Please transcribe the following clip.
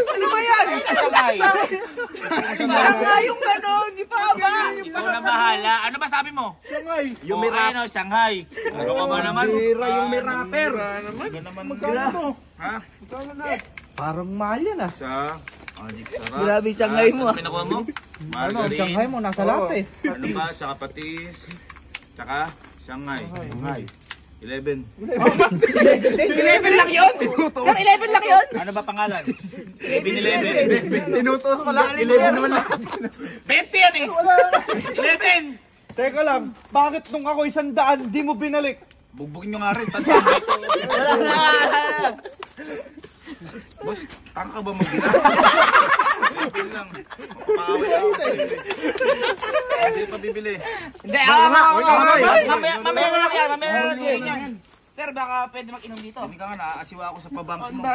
Ano ba yan? Shanghai. Shanghai yung gano'n, di pa ba? Ikaw na bahala. Ano ba sabi mo? Shanghai. Yung Ano, Shanghai. Ano ka ba naman? Bira yung may rapper. Ano naman? Magkano to? Ha? Magkano na? Parang mahal yan ah. Sa Magic Sarap. Grabe yung Shanghai mo, Saan pinakuha mo? Margarine. Shanghai mo, nasa lahat eh. Ano ba? Tsaka patis. Tsaka Shanghai. Shanghai. 11. 11 lang yun? Sir, 11 lang yun? Ano ba pangalan? 11. Inutos mo lang. 11 naman lang. 20 yan eh. 11. Teka lang, bakit nung ako 100, di mo binalik? Bugbugin nyo nga rin. Tantang dito. Wala na. Boss, tanga ka ba mag-ina? 11 lang. Paaway ako. Hindi pa bibili. Hindi, mamaya na lang yan. Mamaya na lang yan. Sir, baka pwede mag-inom dito. Hindi ka nga, naaasiwa ako sa pabangs mo.